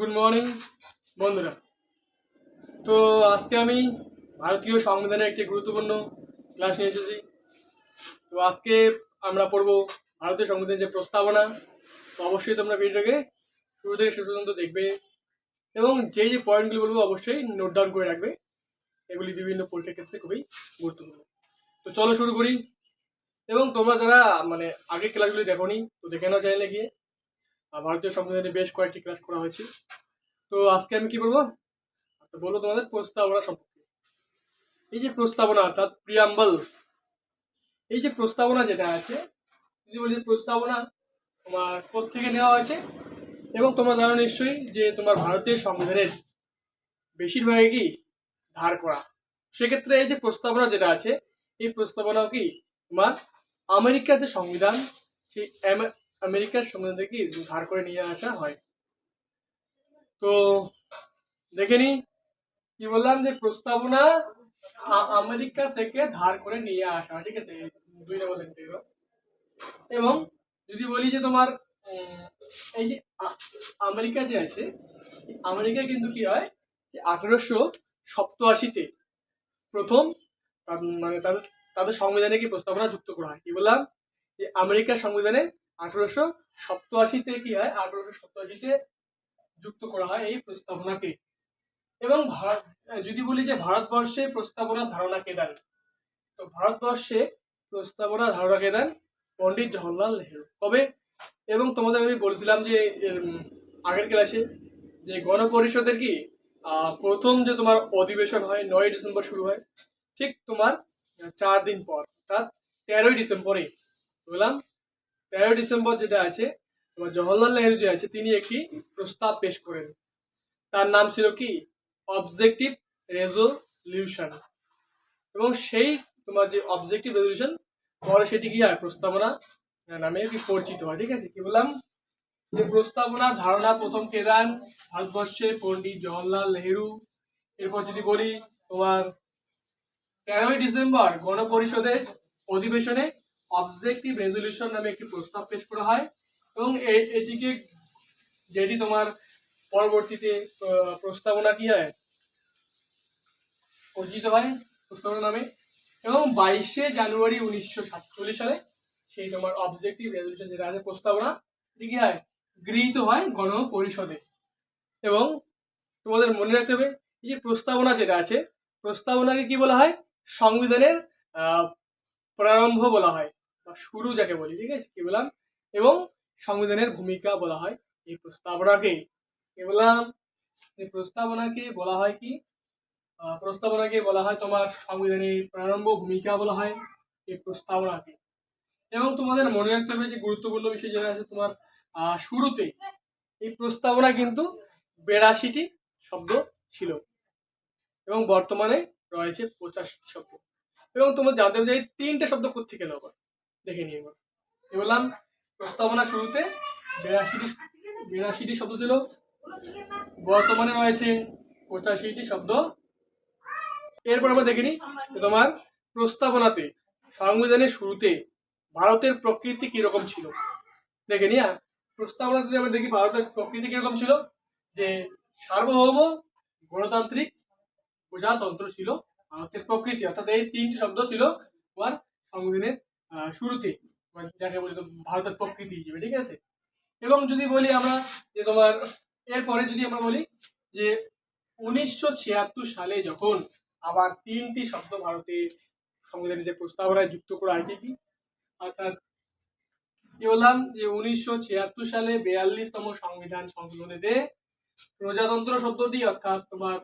Good morning বন্ধুরা। তো আজকে আমি ভারতীয় সংবিধানের একটি গুরুত্বপূর্ণ ক্লাস নিয়ে এসেছি। তো আজকে আমরা পড়ব ভারতীয় সংবিধানের যে প্রস্তাবনা। তো অবশ্যই তোমরা ভিডিওটাকে শুরু থেকে শেষ পর্যন্ত দেখবে এবং যেই যে পয়েন্টগুলি বলবো অবশ্যই নোট ডাউন করে রাখবে। এগুলি বিভিন্ন পরীক্ষার ক্ষেত্রে খুবই গুরুত্বপূর্ণ। তো চলো শুরু করি। এবং তোমরা যারা আগের ক্লাসগুলি দেখোনি তো দেখে নাও চ্যানেলে গিয়ে। ভারতীয় সংবিধানে বেশ কয়েকটি ক্লাস করা হয়েছে। তো আজকে আমি কি বলবো, তো বলবো তোমাদের প্রস্তাবনা সম্পর্কে। এই যে প্রস্তাবনা অর্থাৎ প্রিয়াম্বল, এই যে প্রস্তাবনা যেটা আছে, যদি বলি প্রস্তাবনা তোমার কোত্থেকে নেওয়া হয়েছে, এবং তোমরা জানো নিশ্চয়ই যে তোমার ভারতীয় সংবিধানের বেশিরভাগই কি ধার করা। সেক্ষেত্রে এই যে প্রস্তাবনা যেটা আছে, এই প্রস্তাবনাও কি তোমার আমেরিকার যে সংবিধান, সেই আমেরিকার সংবিধান থেকে ধার করে নিয়ে আসা হয়। তো দেখে নি কি বললাম, যে প্রস্তাবনা আমেরিকা থেকে ধার করে নিয়ে আসা, ঠিক আছে, 2 নম্বর লিখতে হবে। এবং যদি বলি যে তোমার এই যে আমেরিকা যে আছে, আমেরিকা কিন্তু কি হয়, যে 1887-তে প্রথম তাদের সংবিধানে কি প্রস্তাবনা যুক্ত করা হয়। কি বললাম, যে আমেরিকার সংবিধানে 1887-তে কি হয়, 1887-তে যুক্ত করা হয় এই প্রস্তাবনাকে। এবং যদি বলি যে ভারতবর্ষে প্রস্তাবনার ধারণা কে দেন, তো ভারতবর্ষে প্রস্তাবনা ধারণা কে দেন পণ্ডিত জওহরলাল নেহেরু। কবে? এবং তোমাদের আমি বলছিলাম যে আগের ক্লাসে যে গণপরিষদের কি প্রথম যে তোমার অধিবেশন হয় 9 ডিসেম্বর শুরু হয়, ঠিক তোমার 4 দিন পর অর্থাৎ 13ই ডিসেম্বরে বললাম, 13 ডিসেম্বর যেটা আছে তোমার জওহরলাল নেহেরু যে আছে, তিনি একটি প্রস্তাব পেশ করেন। তার নাম ছিল কি অবজেক্টিভ রেজলিউশন। এবং সেই তোমার যে অবজেক্টিভ রেজলিউশন পরে সেটি কি হয় প্রস্তাবনা নামে কি পরিচিত হয়। ঠিক আছে, কি বললাম, যে প্রস্তাবনার ধারণা প্রথম কে দেন ভারতবর্ষে পণ্ডিত জওহরলাল নেহেরু। এরপর যদি বলি তোমার 13ই ডিসেম্বর গণপরিষদের অধিবেশনে অবজেক্টিভ রেজলিউশন নামে একটি প্রস্তাব পেশ করা হয়। এবং এটিকে যেটি তোমার পরবর্তীতে প্রস্তাবনা কি হয় পরিচিত হয় প্রস্তাবনা নামে। এবং 22শে জানুয়ারি 1947 সালে সেই তোমার অবজেক্টিভ রেজলিউশন যেটা আছে প্রস্তাবনা, এটি কি হয় গৃহীত হয় গণপরিষদে। এবং তোমাদের মনে রাখতে হবে, এই যে প্রস্তাবনা যেটা আছে, প্রস্তাবনাকে কি বলা হয় সংবিধানের প্রারম্ভ বলা হয় বা শুরু যাকে বলি। ঠিক আছে, কি বললাম, এবং সংবিধানের ভূমিকা বলা হয় এই প্রস্তাবনাকে। কি বললাম, এই প্রস্তাবনাকে বলা হয় কি, প্রস্তাবনাকে বলা হয় তোমার সংবিধানের প্রারম্ভ ভূমিকা বলা হয় এই প্রস্তাবনাকে। এবং তোমাদের মনে রাখতে হবে যে গুরুত্বপূর্ণ বিষয় যেটা আছে তোমার শুরুতে এই প্রস্তাবনা কিন্তু 82টি শব্দ ছিল এবং বর্তমানে রয়েছে 85টি শব্দ। এবং তোমরা জানতে হবে যে এই 3টে শব্দ কোত্থেকে নেওয়া, দেখে নিয়ে এবার। বললাম প্রস্তাবনা শুরুতে 82টি শব্দ ছিল, বর্তমানে রয়েছে 85টি শব্দ। এরপর আমরা দেখে নিই তোমার প্রস্তাবনাতে সংবিধানের শুরুতে ভারতের প্রকৃতি কিরকম ছিল। দেখে নিই প্রস্তাবনা যদি আমরা দেখি ভারতের প্রকৃতি কিরকম ছিল, যে সার্বভৌম গণতান্ত্রিক প্রজাতন্ত্র ছিল ভারতের প্রকৃতি। অর্থাৎ এই 3টি শব্দ ছিল তোমার সংবিধানের শুরুতে, যাকে বলি ভারতের প্রকৃতি হিসেবে। ঠিক আছে, এবং যদি বলি আমরা যে তোমার এরপরে যদি আমরা বলি যে 1976 সালে যখন আবার 3টি শব্দ ভারতের সংবিধানের যে প্রস্তাবনায় যুক্ত করা হয়, কি অর্থাৎ কি বললাম, যে 1976 সালে 42তম সংবিধান সংশোধনীতে প্রজাতন্ত্র শব্দটি অর্থাৎ তোমার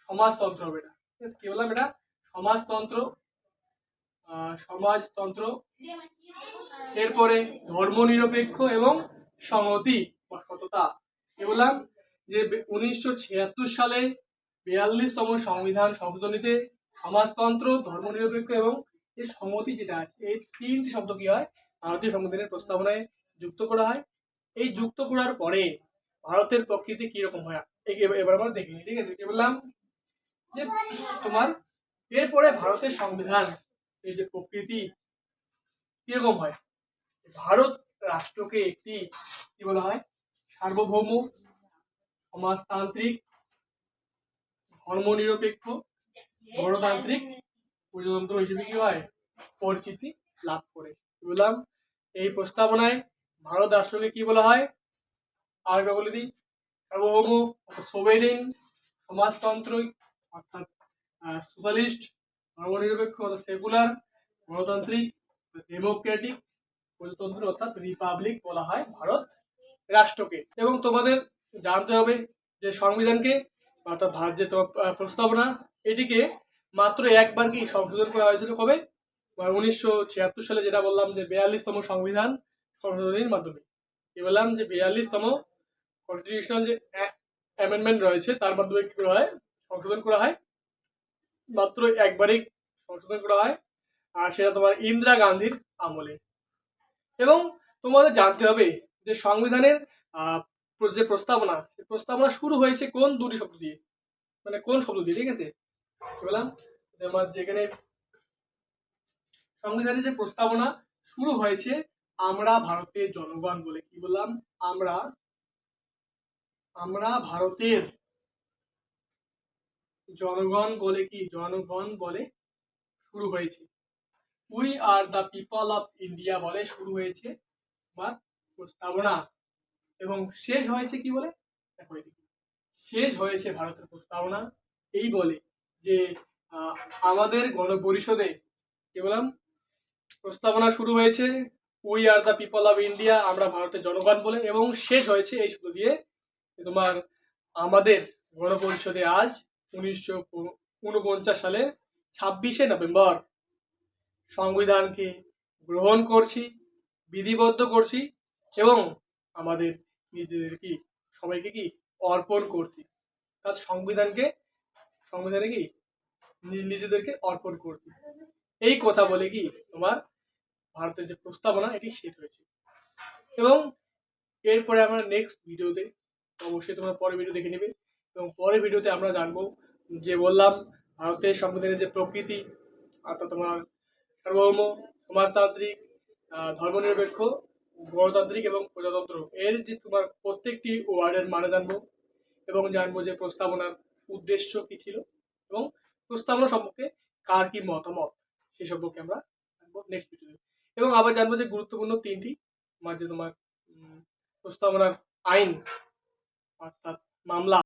সমাজতন্ত্র হবে এটা। কি বললাম, এটা সমাজতন্ত্র, সমাজতন্ত্র। এরপরে ধর্মনিরপেক্ষ এবং সংহতি বা সততা। কি বললাম, যে 1976 সালে 42তম সংবিধান সংশোধনীতে সমাজতন্ত্র, ধর্মনিরপেক্ষ এবং এই সংহতি যেটা আছে, এই 3টি শব্দ কি হয় ভারতীয় সংবিধানের প্রস্তাবনায় যুক্ত করা হয়। এই যুক্ত করার পরে ভারতের প্রকৃতি কিরকম হয় এবার আমরা দেখিনি। ঠিক আছে, কি বললাম, যে তোমার এরপরে ভারতের সংবিধান এই যে প্রকৃতি কিরকম হয়, ভারত রাষ্ট্রকে একটি কি বলা হয় সার্বভৌম, সমাজতান্ত্রিক, ধর্মনিরপেক্ষ, গণতান্ত্রিক প্রজাতন্ত্র হিসেবে কি হয় পরিচিতি লাভ করে। বললাম এই প্রস্তাবনায় ভারত রাষ্ট্রকে কি বলা হয়, আর বলে দিই, সার্বভৌম সোভেরেন, সমাজতন্ত্র অর্থাৎ সোশ্যালিস্ট, ধর্মনিরপেক্ষ অর্থাৎ সেকুলার, গণতান্ত্রিক ডেমোক্রেটিক, প্রজাতন্ত্র অর্থাৎ রিপাবলিক বলা হয় ভারত রাষ্ট্রকে। এবং তোমাদের জানতে হবে যে সংবিধানকে অর্থাৎ ভারত যে প্রস্তাবনা এটিকে মাত্র একবার কি সংশোধন করা হয়েছিল, কবে 1976 সালে, যেটা বললাম যে 42তম সংবিধান সংশোধনীর মাধ্যমে। কি বললাম যে 42তম কনস্টিটিউশনাল যে অ্যামেন্ডমেন্ট রয়েছে তার মাধ্যমে কি করা হয় সংশোধন করা হয়, মাত্র একবারই সংশোধন করা হয়, আর সেটা তোমার ইন্দিরা গান্ধীর আমলে। এবং তোমাদের জানতে হবে যে সংবিধানের যে প্রস্তাবনা, সেই প্রস্তাবনা শুরু হয়েছে কোন দুটি শব্দ দিয়ে, মানে কোন শব্দ দিয়ে, ঠিক আছে। বললাম তোমার যেখানে সংবিধানের যে প্রস্তাবনা শুরু হয়েছে আমরা ভারতের জনগণ বলে, কি বললাম, আমরা ভারতের জনগণ বলে, কি জনগণ বলে শুরু হয়েছে, we are the people of India বলে শুরু হয়েছে আমার প্রস্তাবনা। এবং শেষ হয়েছে কি বলে, দেখো এদিকে শেষ হয়েছে ভারতের প্রস্তাবনা এই বলে যে আমাদের গণপরিষদে কি বললাম প্রস্তাবনা শুরু হয়েছে we are the people of India, আমরা ভারতের জনগণ বলে, এবং শেষ হয়েছে এই সূত্র দিয়ে তোমার আমাদের গণপরিষদে আজ 1949 সালের 26শে নভেম্বর সংবিধানকে গ্রহণ করছি, বিধিবদ্ধ করছি এবং আমাদের নিজেদের কি সবাইকে কি অর্পণ করছি, তার সংবিধানে কি নিজেদেরকে অর্পণ করছি। এই কথা বলে কি তোমার ভারতের যে প্রস্তাবনা এটি শেষ হয়েছে। এবং এরপরে আমরা নেক্সট ভিডিওতে, অবশ্যই তোমরা পরের ভিডিও দেখে নেবে, এবং পরের ভিডিওতে আমরা জানবো যে বললাম ভারতের সংবিধানের যে প্রকৃতি, অর্থাৎ তোমার সার্বভৌম, সমাজতান্ত্রিক, ধর্মনিরপেক্ষ, গণতান্ত্রিক এবং প্রজাতন্ত্র, এর যে তোমার প্রত্যেকটি ওয়ার্ডের মানে জানবো, এবং জানবো যে প্রস্তাবনার উদ্দেশ্য কি ছিল এবং প্রস্তাবনা সম্পর্কে কার কি মতামত সে সম্পর্কে আমরা জানবো নেক্সট ভিডিওতে। এবং আবার জানবো যে গুরুত্বপূর্ণ 3টি তোমার যে তোমার প্রস্তাবনার আইন অর্থাৎ মামলা